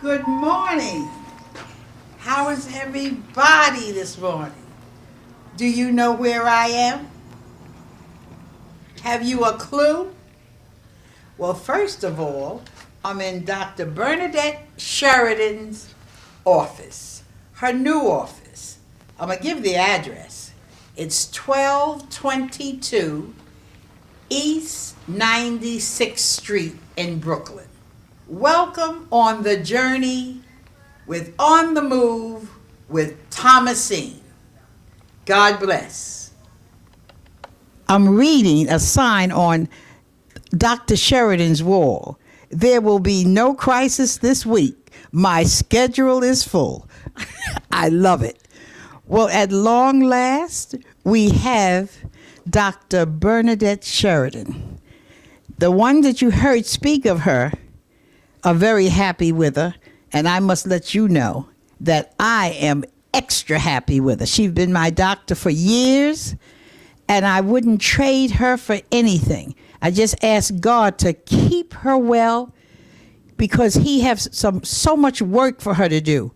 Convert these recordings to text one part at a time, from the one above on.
Good morning. How is everybody this morning? Do you know where I am? Have you a clue? Well, first of all, I'm in Dr. Bernadette Sheridan's office, her new office. I'm going to give the address. It's 1222 East 96th Street in Brooklyn. Welcome on the journey with On the Move with Thomasene. God bless. I'm reading a sign on Dr. Sheridan's wall. There will be no crisis this week. My schedule is full. I love it. Well, at long last, we have Dr. Bernadette Sheridan. The one that you heard speak of her are very happy with her, and I must let you know that I am extra happy with her. She's been my doctor for years, and I wouldn't trade her for anything. I just ask God to keep her well because he has so much work for her to do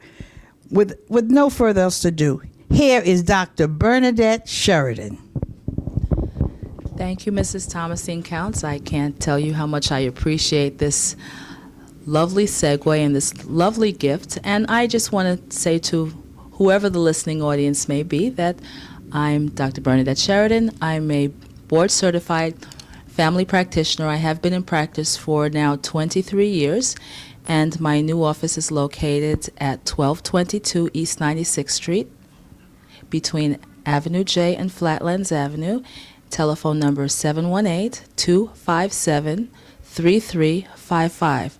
with no further else to do. Here is Dr. Bernadette Sheridan. Thank you, Mrs. Thomasene Counts. I can't tell you how much I appreciate this lovely segue and this lovely gift. And I just want to say to whoever the listening audience may be that I'm Dr. Bernadette Sheridan. I'm a board-certified family practitioner. I have been in practice for now 23 years, and my new office is located at 1222 East 96th Street between Avenue J and Flatlands Avenue. Telephone number 718-257-3355.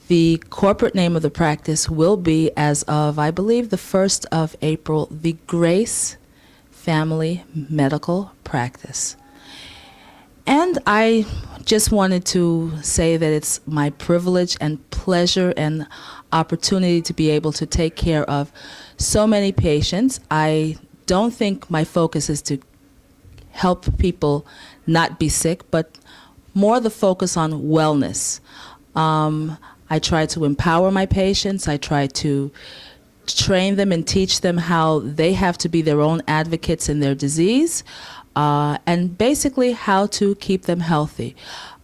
The corporate name of the practice will be, as of, I believe, the 1st of April, the Grace Family Medical Practice. And I just wanted to say that it's my privilege and pleasure and opportunity to be able to take care of so many patients. I don't think my focus is to help people not be sick, but more the focus on wellness. I try to empower my patients. I try to train them and teach them how they have to be their own advocates in their disease, and basically how to keep them healthy.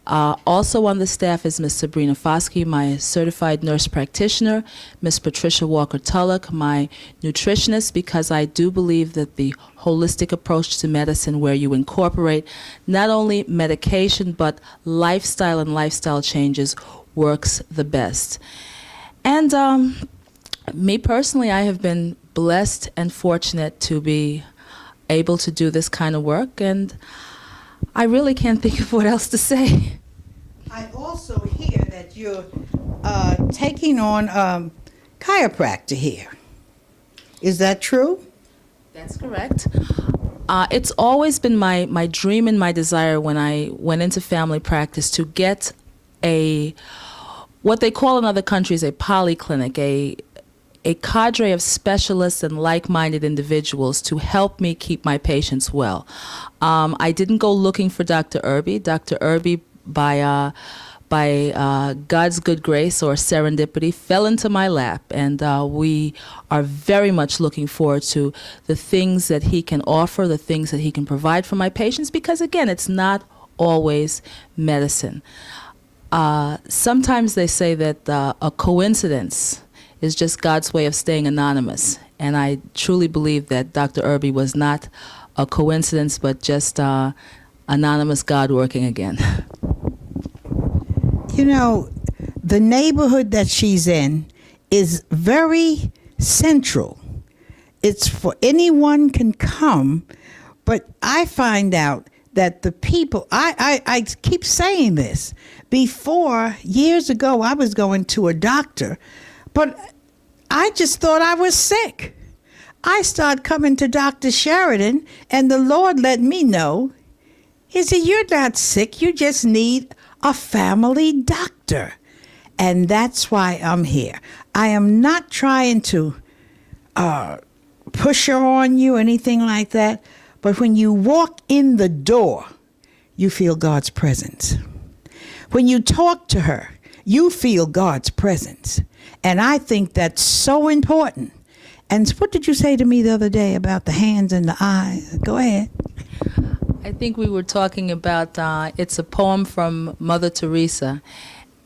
Also on the staff is Ms. Sabrina Foskey, my certified nurse practitioner, Ms. Patricia Walker-Tulloch, my nutritionist, because I do believe that the holistic approach to medicine, where you incorporate not only medication but lifestyle and lifestyle changes, works the best. And me personally, I have been blessed and fortunate to be able to do this kind of work, and I really can't think of what else to say. I also hear that you're taking on chiropractor here. Is that true? That's correct. It's always been my dream and my desire when I went into family practice to get what they call in other countries a polyclinic, a cadre of specialists and like-minded individuals to help me keep my patients well. I didn't go looking for Dr. Irby. Dr. Irby, by God's good grace or serendipity, fell into my lap, and we are very much looking forward to the things that he can offer, the things that he can provide for my patients, because again, it's not always medicine. Sometimes they say that a coincidence is just God's way of staying anonymous. And I truly believe that Dr. Irby was not a coincidence, but just anonymous God working again. You know, the neighborhood that she's in is very central. It's for anyone can come, but I find out that the people, I keep saying this, before, years ago, I was going to a doctor, but I just thought I was sick. I started coming to Dr. Sheridan, and the Lord let me know, he said, you're not sick, you just need a family doctor. And that's why I'm here. I am not trying to push her on you, anything like that, but when you walk in the door, you feel God's presence. When you talk to her, you feel God's presence. And I think that's so important. And what did you say to me the other day about the hands and the eyes? Go ahead. I think we were talking about, it's a poem from Mother Teresa,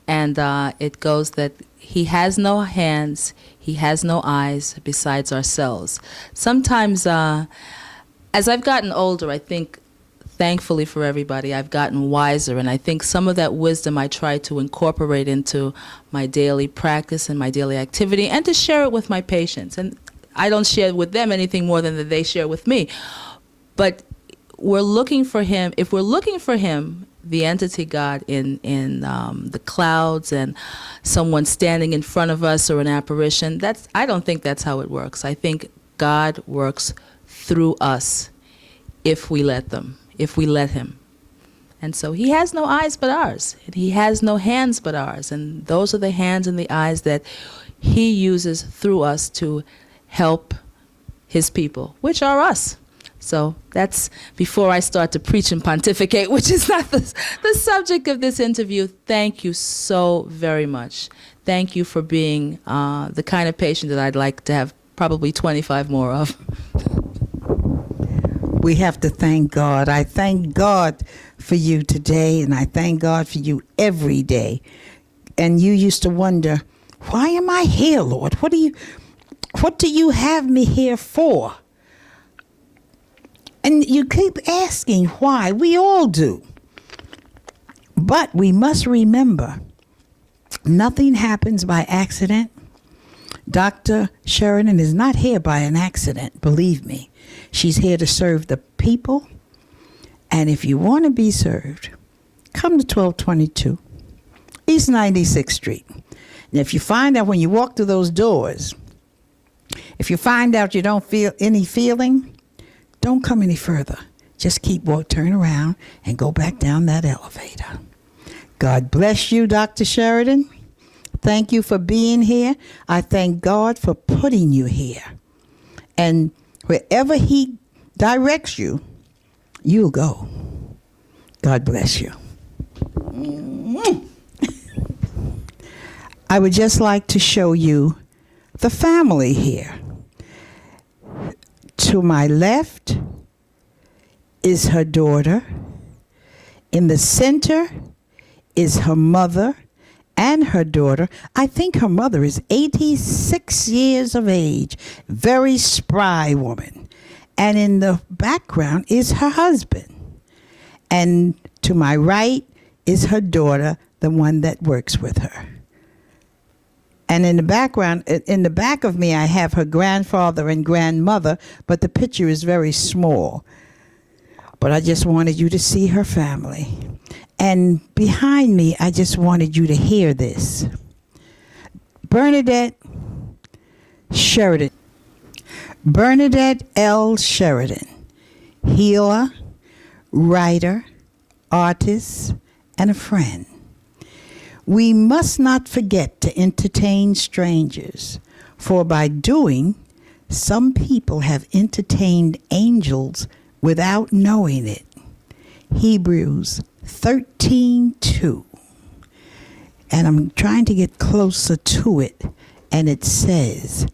and it goes that he has no hands, he has no eyes besides ourselves. Sometimes, as I've gotten older, I think, thankfully for everybody, I've gotten wiser, and I think some of that wisdom I try to incorporate into my daily practice and my daily activity, and to share it with my patients. And I don't share with them anything more than that they share with me. But we're looking for him. If we're looking for him, the entity God in the clouds and someone standing in front of us or an apparition, I don't think that's how it works. I think God works through us if we let him. And so he has no eyes but ours, and he has no hands but ours, and those are the hands and the eyes that he uses through us to help his people, which are us. So that's before I start to preach and pontificate, which is not the subject of this interview. Thank you so very much. Thank you for being the kind of patient that I'd like to have probably 25 more of. We have to thank God. I thank God for you today, and I thank God for you every day. And you used to wonder, why am I here, Lord? What do you have me here for? And you keep asking why. We all do. But we must remember, nothing happens by accident. Dr. Sheridan is not here by an accident, believe me. She's here to serve the people. And if you want to be served, come to 1222 East 96th Street. And if you find out when you walk through those doors, if you find out you don't feel any feeling, don't come any further. Just turn around and go back down that elevator. God bless you, Dr. Sheridan. Thank you for being here. I thank God for putting you here. And wherever he directs you, you'll go. God bless you. I would just like to show you the family here. To my left is her daughter. In the center is her mother and her daughter. I think her mother is 86 years of age, very spry woman. And in the background is her husband. And to my right is her daughter, the one that works with her. And in the background, in the back of me, I have her grandfather and grandmother, but the picture is very small. But I just wanted you to see her family. And behind me, I just wanted you to hear this. Bernadette Sheridan. Bernadette L. Sheridan, healer, writer, artist, and a friend. We must not forget to entertain strangers, for by doing, some people have entertained angels without knowing it. Hebrews 13:2. And I'm trying to get closer to it, and it says,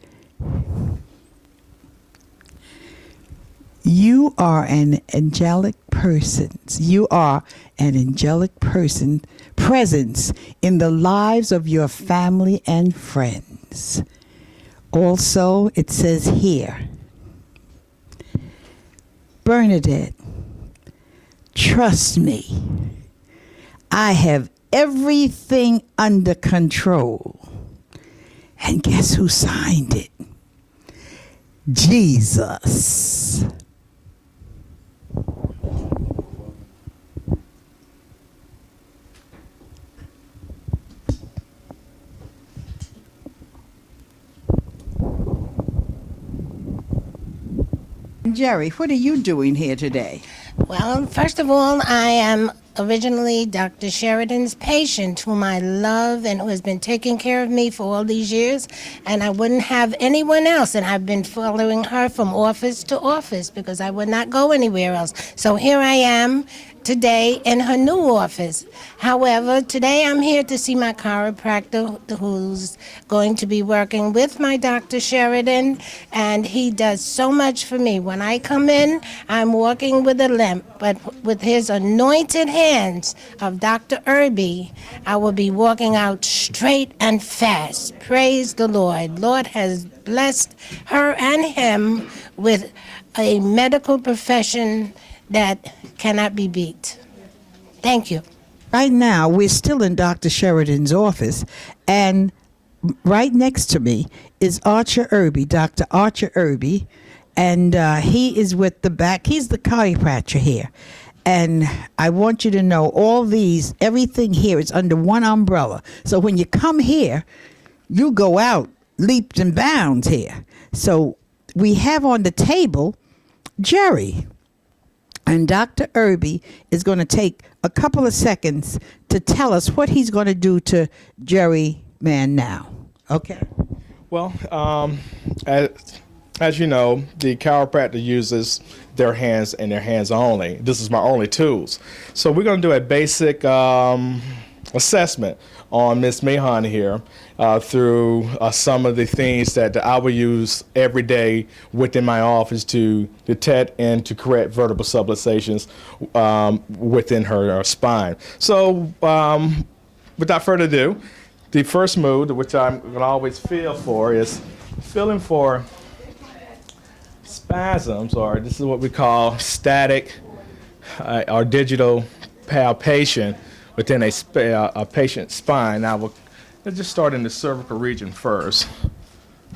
you are an angelic person. You are an angelic person, presence in the lives of your family and friends. Also, it says here, Bernadette, trust me, I have everything under control. And guess who signed it? Jesus. Jerry, what are you doing here today? Well, first of all, I am originally Dr. Sheridan's patient, whom I love and who has been taking care of me for all these years, and I wouldn't have anyone else, and I've been following her from office to office because I would not go anywhere else. So here I am, today in her new office. However, today I'm here to see my chiropractor who's going to be working with my Dr. Sheridan, and he does so much for me. When I come in, I'm walking with a limp, but with his anointed hands of Dr. Irby, I will be walking out straight and fast. Praise the Lord. Lord has blessed her and him with a medical profession that cannot be beat. Thank you. Right now, we're still in Dr. Sheridan's office, and right next to me is Archer Irby, Dr. Archer Irby, and he is with the back. He's the chiropractor here. And I want you to know everything here is under one umbrella. So when you come here, you go out leaps and bounds here. So we have on the table Jerry. And Dr. Irby is going to take a couple of seconds to tell us what he's going to do to Jerry Man now. Okay? Well, as you know, the chiropractor uses their hands and their hands only. This is my only tools. So we're going to do a basic assessment on Miss Mahan here through some of the things that I will use every day within my office to detect and to correct vertebral subluxations within her spine. So without further ado, the first move, which I'm going to always feel for, is feeling for spasms, or this is what we call static or digital palpation within a patient's spine. Now, let's just start in the cervical region first.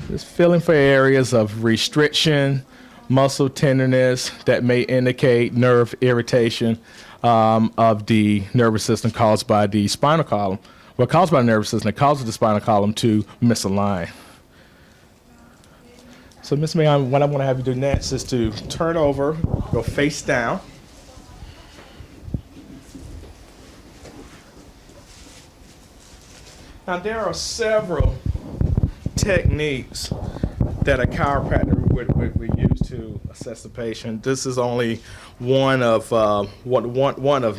Just feeling for areas of restriction, muscle tenderness that may indicate nerve irritation of the nervous system caused by the spinal column. Well, caused by the nervous system, it causes the spinal column to misalign. So, Ms. Mahan, what I want to have you do next is to turn over, go face down. Now, there are several techniques that a chiropractor would use to assess the patient. This is only one of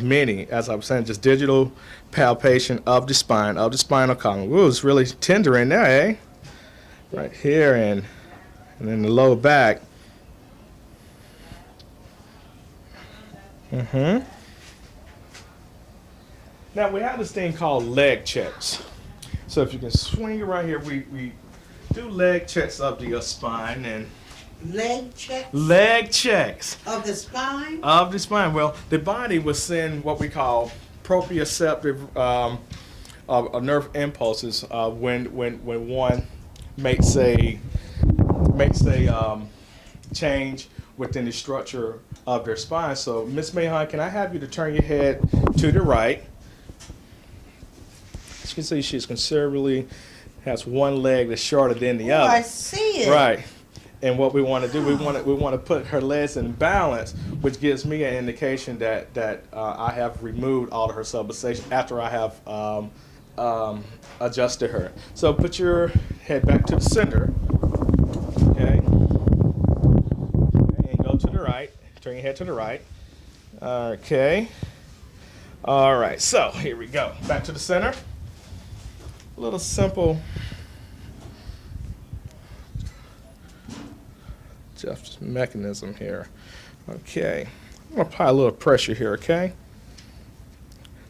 many. As I was saying, just digital palpation of the spine, of the spinal column. Ooh, it's really tender in there, eh? Right here and then the lower back. Now, we have this thing called leg checks. So if you can swing it right here, we do leg checks of the spine and Leg checks leg checks of the spine? of the spine. Well, the body will send what we call proprioceptive nerve impulses when one makes a change within the structure of their spine. So, Miss Mahan, can I have you to turn your head to the right? As you can see, she's conservatively has one leg that's shorter than the other. I see it. Right. And what we want to do, we want to put her legs in balance, which gives me an indication that I have removed all of her subluxation after I have adjusted her. So put your head back to the center, okay? And go to the right. Turn your head to the right. Okay. All right. So here we go. Back to the center. A little simple just mechanism here. Okay, I'm gonna apply a little pressure here, okay?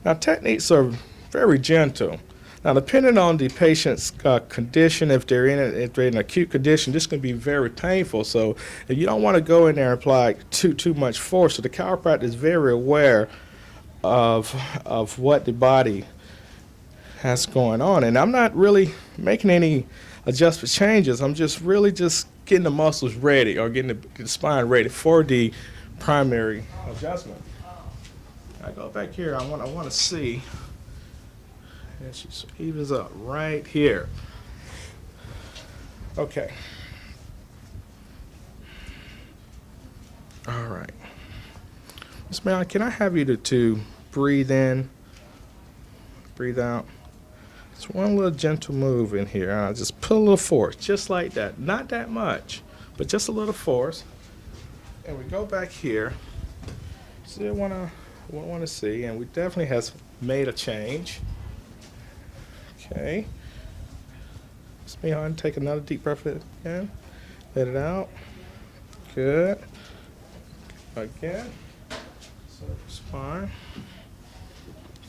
Now, techniques are very gentle. Now, depending on the patient's condition, if they're in an acute condition, this can be very painful. So, if you don't want to go in there and apply too much force, so the chiropractor is very aware of what the body has going on. And I'm not really making any adjustment changes. I'm just really getting the muscles ready, or getting the spine ready for the primary adjustment. I go back here. I want to see. And she evens up right here. Okay. All right. Miss Mahan, can I have you to breathe in, breathe out? It's one little gentle move in here. I'll just put a little force, just like that. Not that much, but just a little force. And we go back here. Still want to we want to see, and we definitely has made a change. Okay. Let's be on. Take another deep breath in. Let it out. Good. Again. So spine.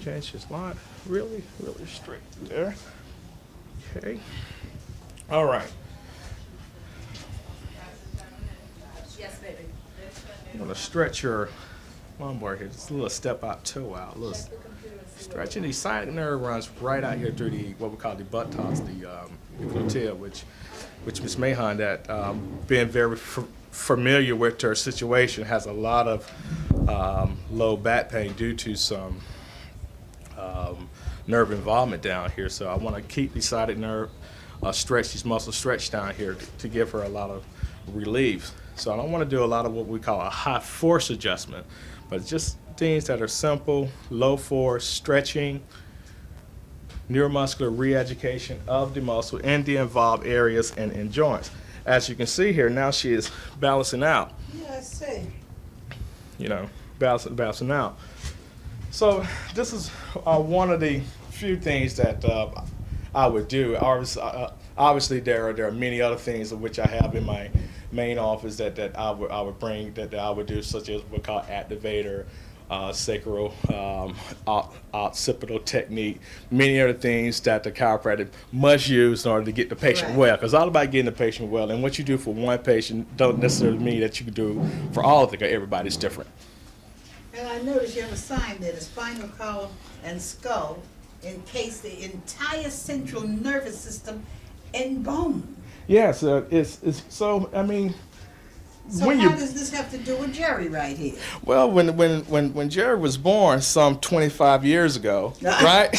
Okay, she's not really straight there. Okay. All right. Yes, baby. I'm gonna stretch your lumbar here. Just a little step out, toe out. A little stretching. The sciatic nerve runs right out here through the what we call the buttocks, the gluteal, which Ms. Mahon, that being very familiar with her situation, has a lot of low back pain due to some nerve involvement down here. So I want to keep the sciatic nerve stretch, these muscles stretched down here to give her a lot of relief. So I don't want to do a lot of what we call a high force adjustment, but just things that are simple, low force, stretching, neuromuscular re-education of the muscle in the involved areas and joints. As you can see here, now she is balancing out. Yeah, I see. You know, balancing out. So this is one of the few things that I would do. Obviously, there are many other things of which I have in my main office that I would bring that I would do, such as what we call activator, sacral occipital technique, many other things that the chiropractor must use in order to get the patient well. Because it's all about getting the patient well, and what you do for one patient don't necessarily mean that you can do for all of them. Everybody's different. And I noticed you have a sign there, the spinal column and skull encase the entire central nervous system in bone. Yes, it's so. I mean, So when how does this have to do with Jerry right here? Well, when Jerry was born some 25 years ago, right?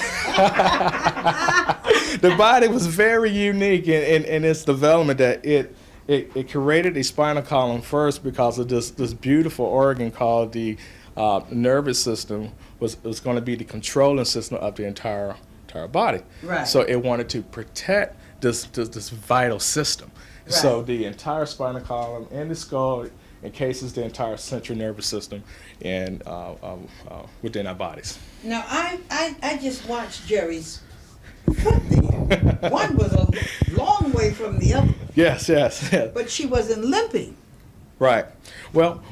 The body was very unique in its development, that it created the spinal column first because of this beautiful organ called the nervous system was going to be the controlling system of the entire body. Right. So it wanted to protect this vital system. Right. So the entire spinal column and the skull encases the entire central nervous system and within our bodies. Now, I just watched Jerry's foot there. One was a long way from the other, Yes. but she wasn't limping. Right. Well,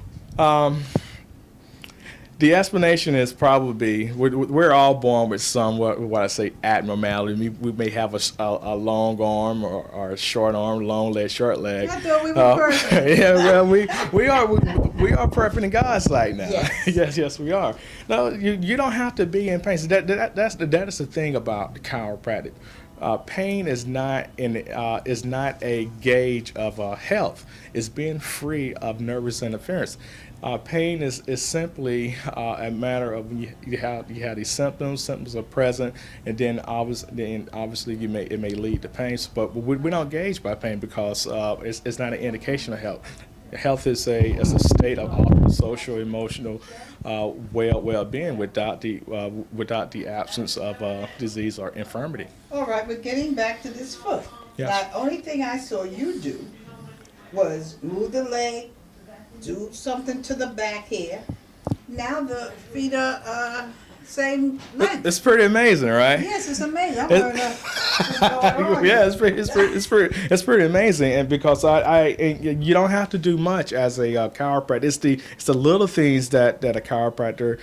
the explanation is probably we're all born with some what I say abnormality. We may have a long arm or a short arm, long leg, short leg. I thought we were perfect. Yeah, well, we are perfect in God's sight now. Yes. yes, we are. No, you don't have to be in pain. So that is the thing about the chiropractic. Pain is not a gauge of health. It's being free of nervous interference. Pain is simply a matter of you have these symptoms are present, and then obviously it may lead to pain. But we don't gauge by pain because it's not an indication of health. Health is a state of optimal social, emotional well-being without the absence of disease or infirmity. All right, but getting back to this foot. Yes. Now, the only thing I saw you do was move the leg, do something to the back here. Now the feet are same length. It's pretty amazing, right? Yes, it's amazing. I'm learning what's going on. Yeah, it's pretty amazing, and because you don't have to do much as a chiropractor. It's the little things that a chiropractor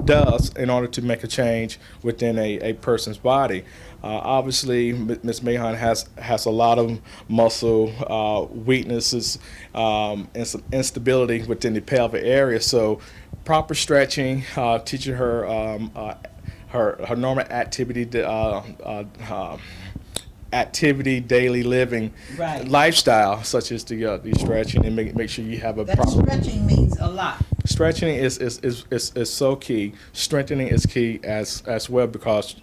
does in order to make a change within a person's body. Obviously, Ms. Mahon has a lot of muscle weaknesses and some instability within the pelvic area. So, proper stretching, teaching her her normal activity, daily living Right. lifestyle, such as the stretching, and make sure you have a That proper. stretching means a lot. Stretching is so key. Strengthening is key as well, because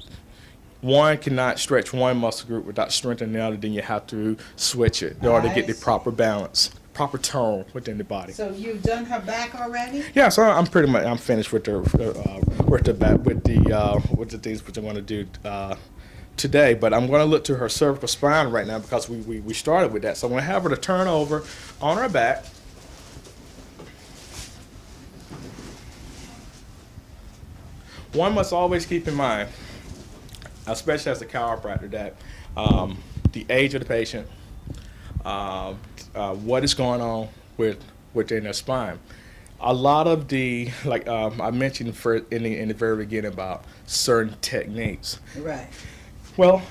one cannot stretch one muscle group without strengthening the other. Then you have to switch it in order to get the proper balance, proper tone within the body. So you've done her back already? Yeah, so I'm finished with the things which I want to do today. But I'm going to look to her cervical spine right now because we started with that. So I'm going to have her to turn over on her back. one must always keep in mind, especially as a chiropractor, that the age of the patient, what is going on within their spine. A lot of the, like I mentioned in the very beginning about certain techniques. Right. Well,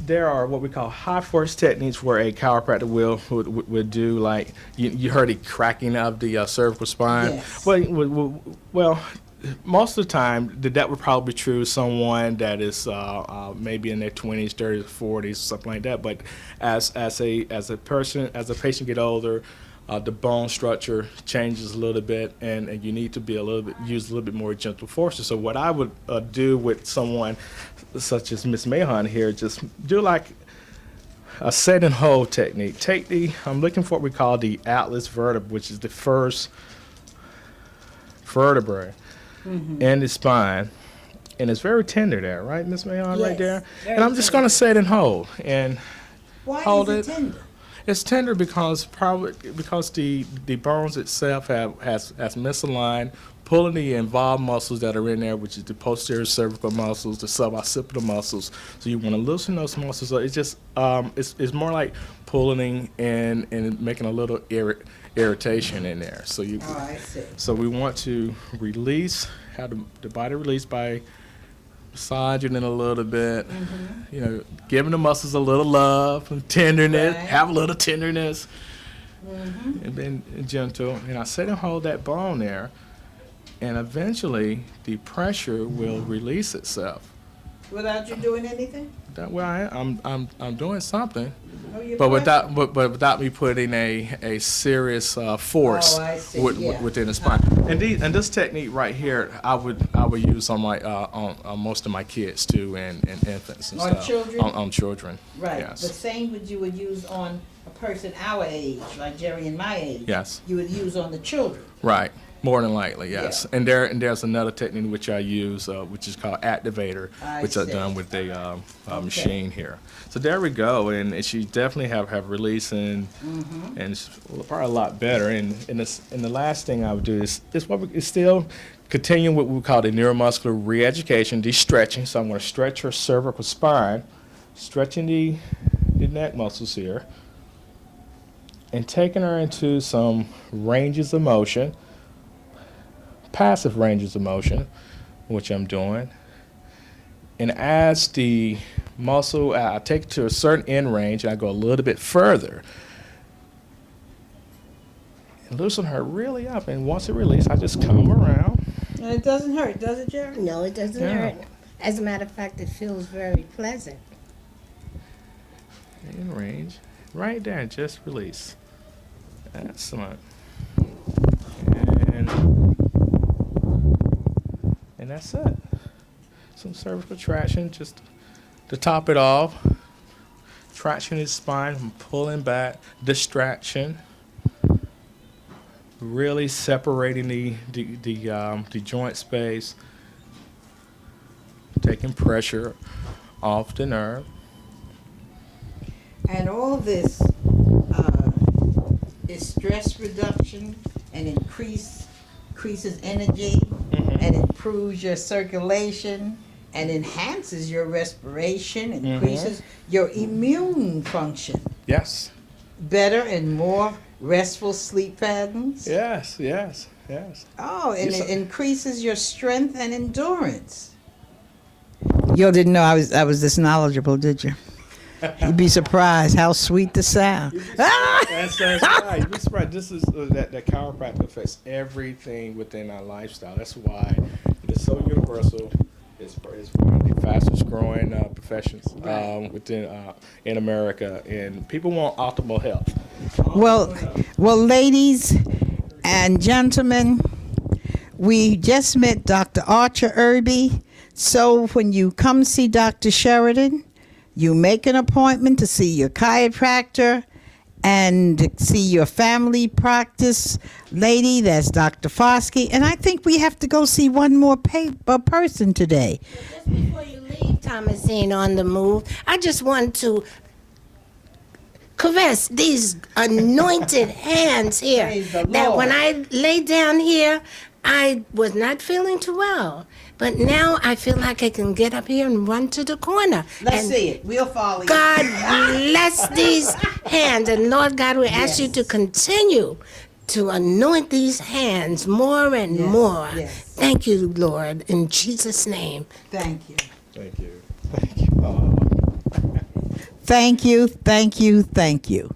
there are what we call high force techniques where a chiropractor would do, like you heard the cracking of the cervical spine. Yes. Well, most of the time that would probably be true someone that is maybe in their 20s, 30s, 40s, something like that. But as a patient get older, the bone structure changes a little bit, and you need to be use a little bit more gentle forces. So what I would do with someone such as Miss Mahon here, just do like a set and hold technique. I'm looking for what we call the atlas vertebra, which is the first vertebrae in the spine, and it's very tender there, right, Miss Mahon, right Yes, there. very And I'm just tender. going to set and hold and Why hold is it. it tender? It's tender because the bones itself has misaligned, pulling the involved muscles that are in there, which is the posterior cervical muscles, the suboccipital muscles. So you want to loosen those muscles. So it's just it's more like pulling and making a little irritation in there. So you. Oh, I see. So we want to release, have the body release by massaging it a little bit, giving the muscles a little love and tenderness, Right. have a little tenderness, and then gentle. And I sit and hold that bone there, and eventually the pressure will release itself. Without you doing anything? That way I'm doing something, Oh, you're but pressing. without me putting a serious force Oh, I see, yeah. within the spine. And this technique right here, I would use on my on most of my kids too, and infants and On stuff. children? On children. Right. Yes. The same you would use on a person our age, like Jerry and my age. Yes. You would use on the children. Right. More than likely, yes. Yeah. And there's another technique which I use, which is called activator, I which I've see. done with a Okay. machine here. So there we go, and she definitely have release and it's probably a lot better. And the last thing I would do is still continuing what we call the neuromuscular re-education, de-stretching. So I'm going to stretch her cervical spine, stretching the neck muscles here, and taking her into some ranges of motion. Passive ranges of motion, which I'm doing. And as the muscle, I take it to a certain end range, and I go a little bit further. And loosen her really up, and once it releases, I just come around. And it doesn't hurt, does it, Jerry? No, it doesn't Yeah. hurt. As a matter of fact, it feels very pleasant. In range. Right there, just release. Excellent. And that's it. Some cervical traction just to top it off. Traction his spine, I'm pulling back, distraction. Really separating the joint space, taking pressure off the nerve. And all this is stress reduction and increases energy and improves your circulation and enhances your respiration, increases your immune function. Yes. Better and more restful sleep patterns. Yes. Oh, and Yes, it increases your strength and endurance. You didn't know I was this knowledgeable, did you? You'd be surprised how sweet the sound. That's right. You'd be surprised. This is that chiropractic affects everything within our lifestyle. That's why it is so universal. It's one of the fastest growing professions within in America, and people want optimal health. Well, ladies and gentlemen, we just met Dr. Archer Irby. So when you come see Dr. Sheridan, you make an appointment to see your chiropractor and see your family practice lady. That's Dr. Foskey. And I think we have to go see one more person today. Just before you leave, Thomasene, on the move, I just want to caress these anointed hands here. Praise the That Lord. when I lay down here, I was not feeling too well. but now I feel like I can get up here and run to the corner. Let's And see it. We'll follow you. God bless these hands. And Lord God, we ask you Yes. to continue to anoint these hands more and Yes, more. yes. Thank you, Lord, in Jesus' name. Thank you. Thank you. Thank you. Oh. Thank you, thank you, thank you.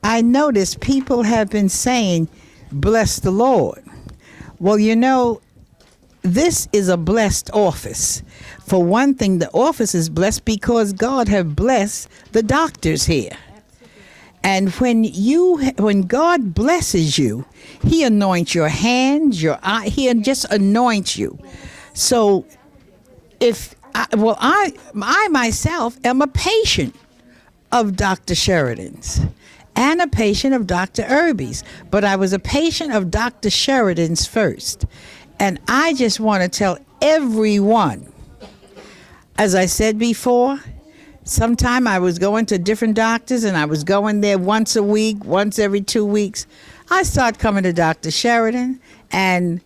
I notice people have been saying, bless the Lord. Well, you know, this is a blessed office. For one thing, the office is blessed because God have blessed the doctors here. And when God blesses you, He anoints your hands, your eye. He just anoints you. So, I myself am a patient of Dr. Sheridan's and a patient of Dr. Irby's, but I was a patient of Dr. Sheridan's first. And I just want to tell everyone, as I said before, sometime I was going to different doctors and I was going there once a week, once every 2 weeks. I started coming to Dr. Sheridan and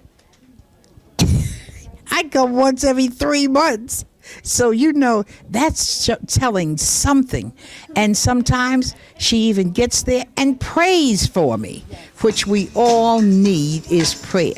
I go once every 3 months. So, you know, that's telling something. And sometimes she even gets there and prays for me, which we all need is prayer.